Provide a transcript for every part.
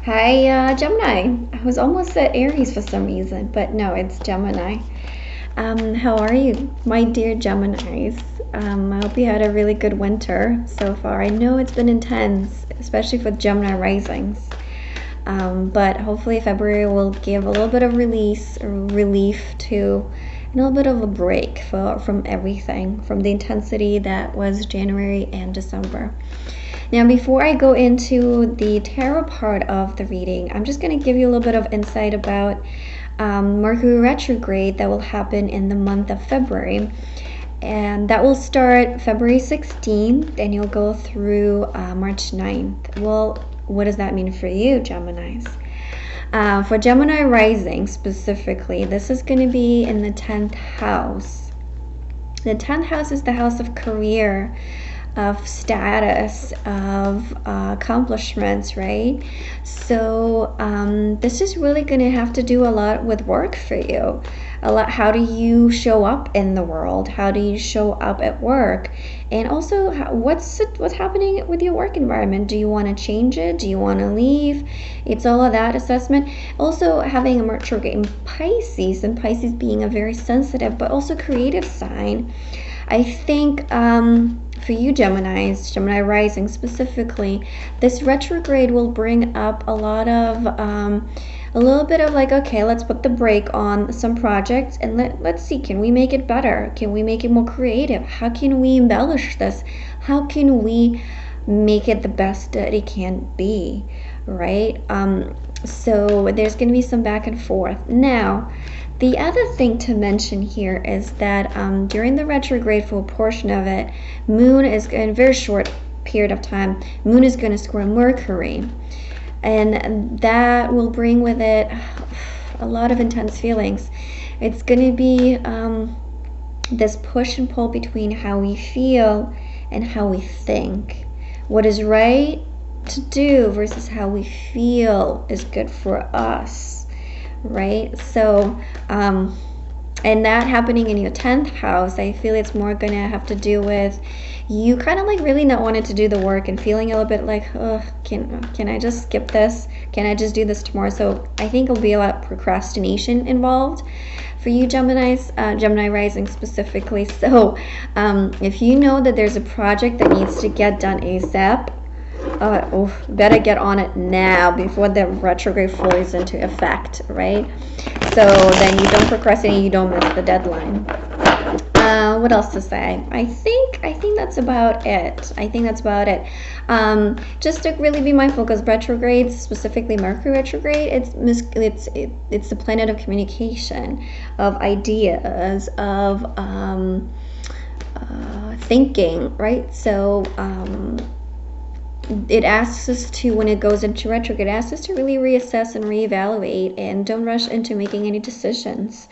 Hi, Gemini. I was almost at Aries for some reason, but no, it's Gemini. How are you, my dear Geminis? I hope you had a really good winter so far. I know it's been intense, especially for Gemini risings. But hopefully February will give a little bit of release or relief to, and a little bit of a break from everything, from the intensity that was January and December. Now, before I go into the tarot part of the reading, I'm just going to give you a little bit of insight about Mercury retrograde that will happen in the month of February. And that will start February 16th and you'll go through March 9th. Well, what does that mean for you, Geminis? For Gemini rising specifically, this is going to be in the 10th house. The 10th house is the house of career, of status, of accomplishments, right? So this is really going to have to do a lot with work for you. A lot. How do you show up in the world? How do you show up at work? And also, what's happening with your work environment? Do you want to change it? Do you want to leave? It's all of that assessment. Also, having a retrograde in Pisces, and Pisces being a very sensitive but also creative sign, I think for you Geminis, Gemini rising specifically, this retrograde will bring up a lot of a little bit of like, okay, let's put the brake on some projects and let's see, can we make it better? Can we make it more creative? How can we embellish this? How can we make it the best that it can be, right? So there's going to be some back and forth. Now, the other thing to mention here is that during the retrograde, for a portion of it, Moon is, in a very short period of time, Moon is going to square Mercury. And that will bring with it a lot of intense feelings. It's going to be this push and pull between how we feel and how we think. What is right to do versus how we feel is good for us, right? So, and that happening in your 10th house, I feel it's more going to have to do with you kind of like really not wanting to do the work and feeling a little bit like, oh, can I just skip this? Can I just do this tomorrow? So I think there'll be a lot of procrastination involved for you Geminis, Gemini rising specifically. So if you know that there's a project that needs to get done ASAP, better get on it now before the retrograde falls into effect, right? So then you don't procrastinate, you don't miss the deadline. What else to say? I think that's about it. Just to really be mindful, because retrogrades, specifically Mercury retrograde, it's the planet of communication, of ideas, of thinking, right? So it asks us to, when it goes into retrograde, it asks us to really reassess and reevaluate, and don't rush into making any decisions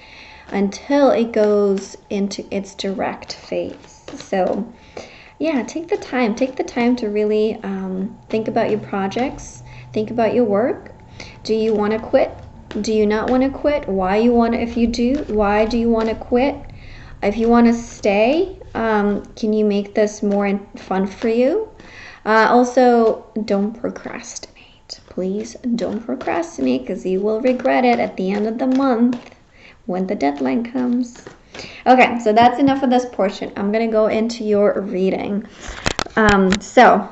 until it goes into its direct phase. So yeah, take the time to really think about your projects, think about your work. Do you want to quit? Do you not want to quit? Why you want to? If you do, why do you want to quit? If you want to stay, can you make this more fun for you? Also, don't procrastinate. Please don't procrastinate, because you will regret it at the end of the month when the deadline comes. Okay, so that's enough of this portion. I'm going to go into your reading. So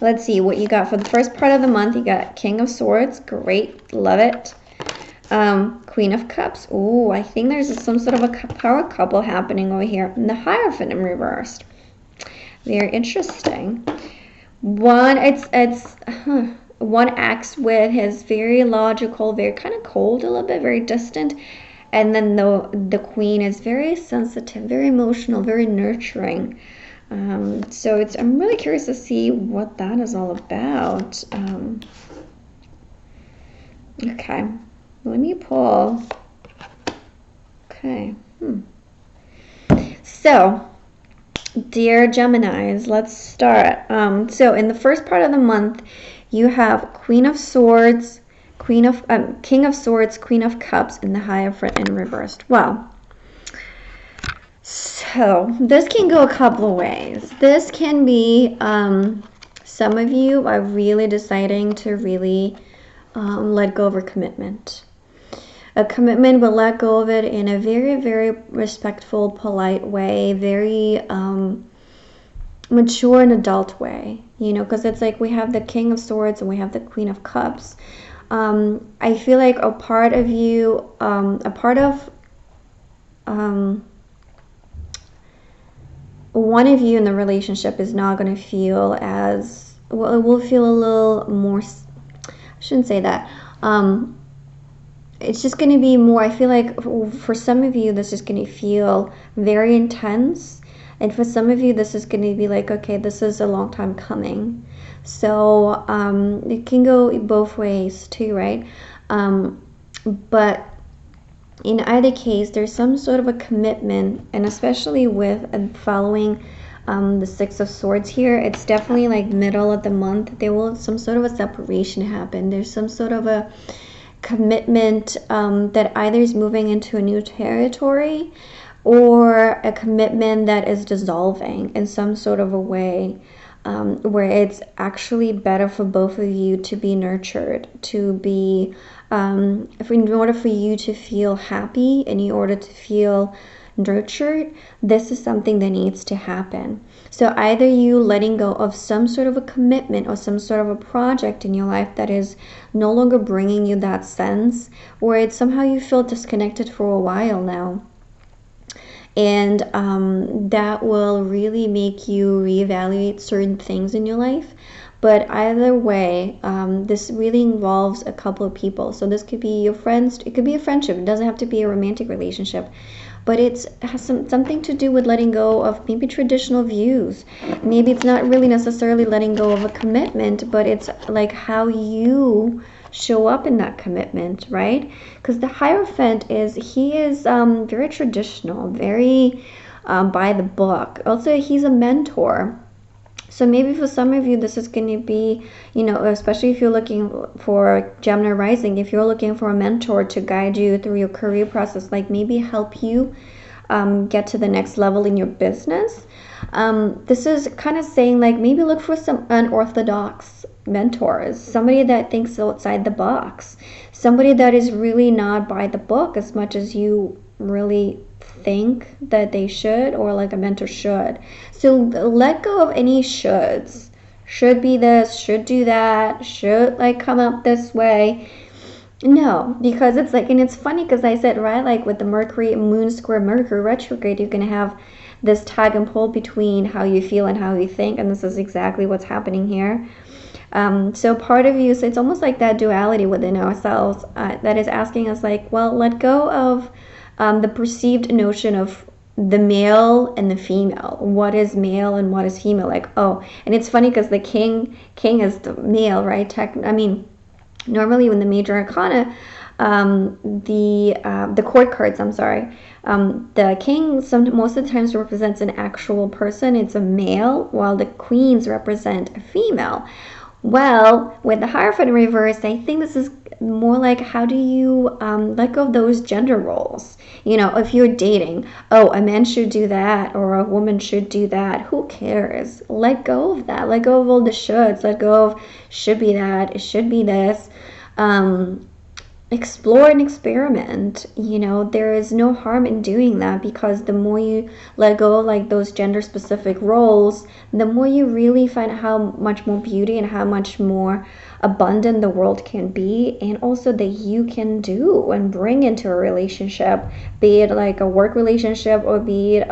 let's see what you got for the first part of the month. You got King of Swords. Great. Love it. Queen of Cups. Ooh, I think there's some sort of a power couple happening over here. And the Hierophant in reversed. Very interesting. One acts with his very logical, very kind of cold a little bit, very distant. And then the Queen is very sensitive, very emotional, very nurturing. So I'm really curious to see what that is all about. Okay, let me pull. Okay. So, dear Geminis, let's start. So in the first part of the month, you have Queen of Swords, King of Swords, Queen of Cups, and the Hierophant in reversed. Well, so this can go a couple of ways. This can be some of you are really deciding to really let go of a commitment. A commitment, but let go of it in a very, very respectful, polite way, very mature and adult way, because it's like we have the King of Swords and we have the Queen of Cups. I feel like a part of you, one of you in the relationship is not going to feel as well. It will feel a little more, I shouldn't say that. It's just going to be more, I feel like for some of you, this is going to feel very intense. And for some of you, this is going to be like, okay, this is a long time coming. So it can go both ways too, right? But in either case, there's some sort of a commitment, and especially with following the Six of Swords here, it's definitely like middle of the month. There will some sort of a separation happen. There's some sort of a commitment that either is moving into a new territory or a commitment that is dissolving in some sort of a way, where it's actually better for both of you to be nurtured, to be, in order for you to feel happy, in order to feel nurtured, this is something that needs to happen. So either you letting go of some sort of a commitment or some sort of a project in your life that is no longer bringing you that sense, or it's somehow you feel disconnected for a while now. And that will really make you reevaluate certain things in your life. But either way, this really involves a couple of people. So this could be your friends, it could be a friendship, it doesn't have to be a romantic relationship. But it has something to do with letting go of maybe traditional views. Maybe it's not really necessarily letting go of a commitment, but it's like how you show up in that commitment, right? Because the Hierophant he is very traditional, very by the book. Also, he's a mentor. So maybe for some of you, this is going to be, especially if you're looking for Gemini rising, if you're looking for a mentor to guide you through your career process, like maybe help you get to the next level in your business. This is kind of saying like maybe look for some unorthodox mentors, somebody that thinks outside the box, somebody that is really not by the book as much as you really think that they should, or like a mentor should. So let go of any shoulds. Should be this, should do that, should like come up this way. No, because it's like, and it's funny because I said, right, like with the Mercury, Moon square Mercury retrograde, you're going to have this tug and pull between how you feel and how you think, and this is exactly what's happening here. So part of you, so it's almost like that duality within ourselves that is asking us like, well, let go of the perceived notion of the male and the female. What is male and what is female? Like, oh, and it's funny because the king is the male, right? Normally in the major arcana, the court cards, the king most of the times represents an actual person. It's a male, while the queens represent a female. Well, with the Hierophant in reverse, I think this is more like how do you let go of those gender roles? If you're dating, oh, a man should do that or a woman should do that. Who cares? Let go of that. Let go of all the shoulds. Let go of should be that, it should be this. Explore and experiment. There is no harm in doing that, because the more you let go of like those gender specific roles, the more you really find how much more beauty and how much more abundant the world can be, and also that you can do and bring into a relationship, be it like a work relationship or be it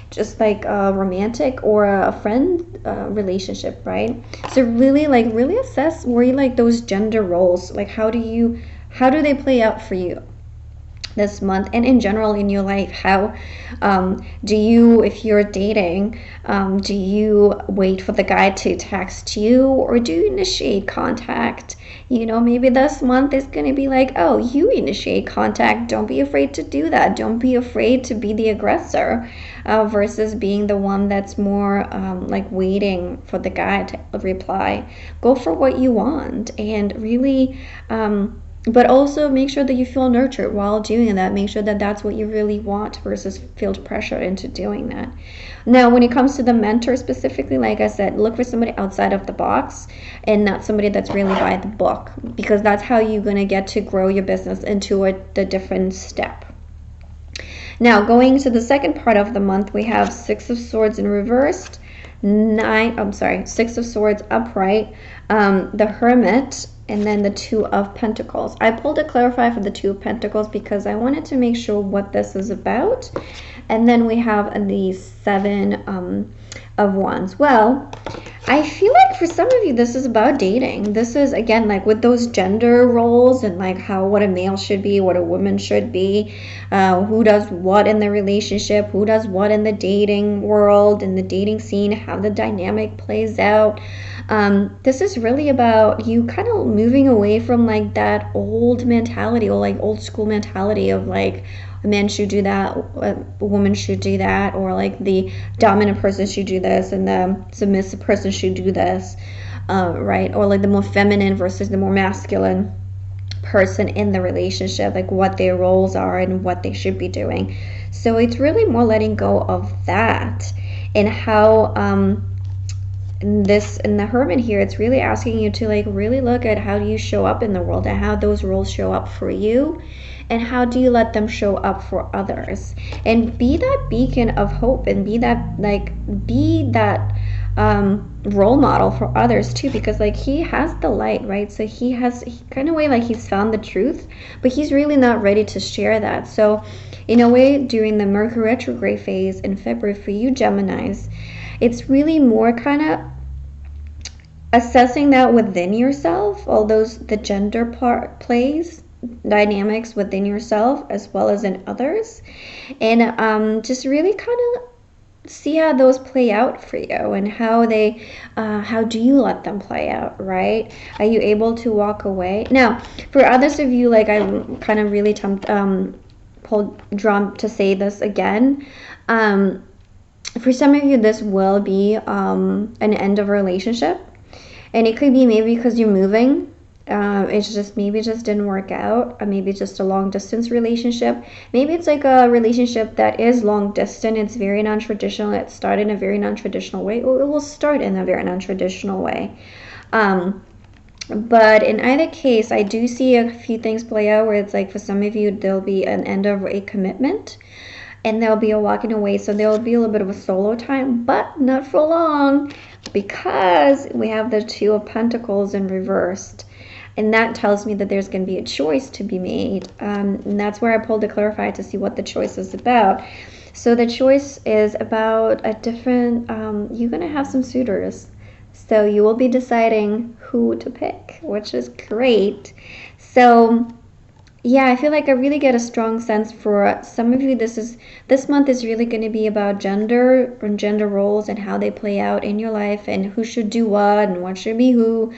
just like a romantic or a friend relationship, right? So really assess where you like those gender roles, like how do they play out for you this month, and in general in your life? How do you, if you're dating, do you wait for the guy to text you, or do you initiate contact? Maybe this month is going to be like, oh, you initiate contact. Don't be afraid to do that. Don't be afraid to be the aggressor versus being the one that's more like waiting for the guy to reply. Go for what you want, and really but also make sure that you feel nurtured while doing that. Make sure that that's what you really want versus feel pressured into doing that. Now, when it comes to the mentor specifically, like I said, look for somebody outside of the box and not somebody that's really by the book, because that's how you're going to get to grow your business into the different step. Now, going to the second part of the month, we have Six of Swords in reversed, Six of Swords upright, the Hermit, and then the Two of Pentacles. I pulled a clarify for the Two of Pentacles because I wanted to make sure what this is about. And then we have the Seven of Wands. Well, I feel like for some of you, this is about dating. This is, again, like with those gender roles and like what a male should be, what a woman should be, who does what in the relationship, who does what in the dating world, in the dating scene, how the dynamic plays out. This is really about you kind of moving away from like that old mentality or like old school mentality of like, a man should do that, a woman should do that, or like the dominant person should do this and the submissive person should do this, right? Or like the more feminine versus the more masculine person in the relationship, like what their roles are and what they should be doing. So it's really more letting go of that, and how in the Hermit here, it's really asking you to like really look at how do you show up in the world and how those roles show up for you, and how do you let them show up for others, and be that beacon of hope, and be that role model for others too, because like he has the light, right? So he kind of way like he's found the truth, but he's really not ready to share that. So in a way, during the Mercury retrograde phase in February for you Geminis, it's really more kind of assessing that within yourself, all the gender plays dynamics within yourself as well as in others, and just really kind of see how those play out for you, and how do you let them play out, right? Are you able to walk away? Now, for others of you, like I'm kind of really drawn to say this again, for some of you this will be an end of a relationship, and it could be maybe because you're moving. It's just maybe it just didn't work out, or maybe it's just a long distance relationship. Maybe it's like a relationship that is long distance. It's very non-traditional. It started in a very non-traditional way, or it will start in a very non-traditional way. But in either case, I do see a few things play out where it's like for some of you there'll be an end of a commitment, and there'll be a walking away. So there will be a little bit of a solo time, but not for long, because we have the Two of Pentacles in reversed. And that tells me that there's going to be a choice to be made. And that's where I pulled the clarify to see what the choice is about. So the choice is about a different, you're going to have some suitors. So you will be deciding who to pick, which is great. So yeah, I feel like I really get a strong sense for some of you. This month is really going to be about gender and gender roles and how they play out in your life, and who should do what and what should be who.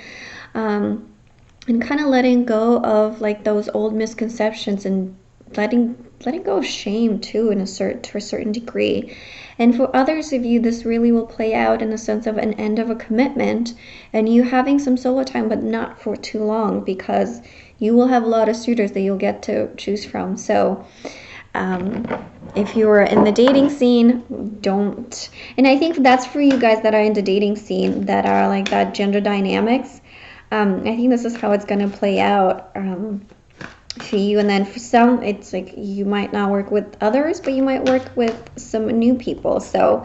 And kind of letting go of like those old misconceptions, and letting go of shame too, to a certain degree. And for others of you, this really will play out in the sense of an end of a commitment, and you having some solo time, but not for too long, because you will have a lot of suitors that you'll get to choose from. So if you're in the dating scene, don't. And I think that's for you guys that are in the dating scene, that are like that gender dynamics. I think this is how it's going to play out for you. And then for some, it's like you might not work with others, but you might work with some new people. So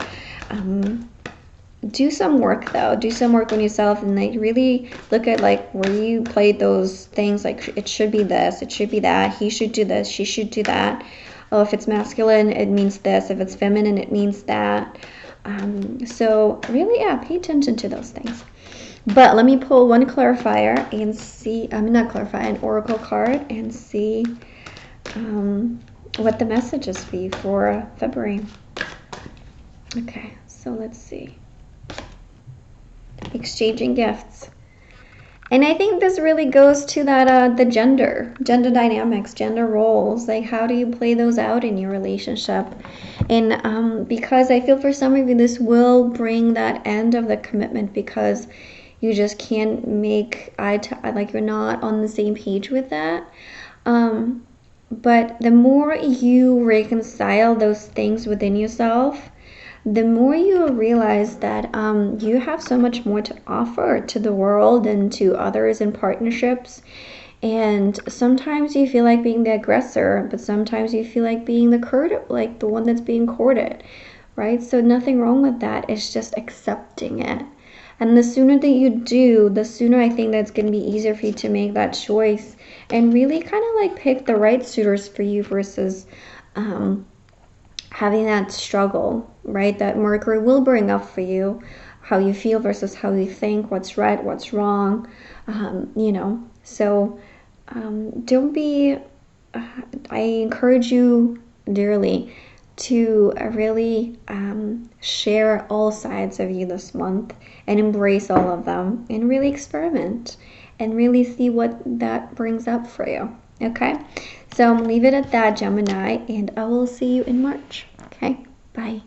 do some work, though. Do some work on yourself, and like really look at like where you played those things, like it should be this, it should be that, he should do this, she should do that. Oh, if it's masculine, it means this. If it's feminine, it means that. So really, yeah, pay attention to those things. But let me pull one clarifier and see, not clarify, an oracle card, and see what the message is for you for February. Okay, so let's see. Exchanging gifts. And I think this really goes to that the gender dynamics, gender roles, like how do you play those out in your relationship? And because I feel for some of you this will bring that end of the commitment, because you just can't make eye to eye, like you're not on the same page with that. But the more you reconcile those things within yourself, the more you realize that you have so much more to offer to the world and to others in partnerships. And sometimes you feel like being the aggressor, but sometimes you feel like being like the one that's being courted, right? So nothing wrong with that. It's just accepting it. And the sooner that you do, the sooner I think that's going to be easier for you to make that choice and really kind of like pick the right suitors for you versus having that struggle, right? That Mercury will bring up for you how you feel versus how you think, what's right, what's wrong, you know. So don't be, I encourage you dearly to really share all sides of you this month and embrace all of them and really experiment and really see what that brings up for you. Okay, so leave it at that, Gemini, and I will see you in March. Okay, bye.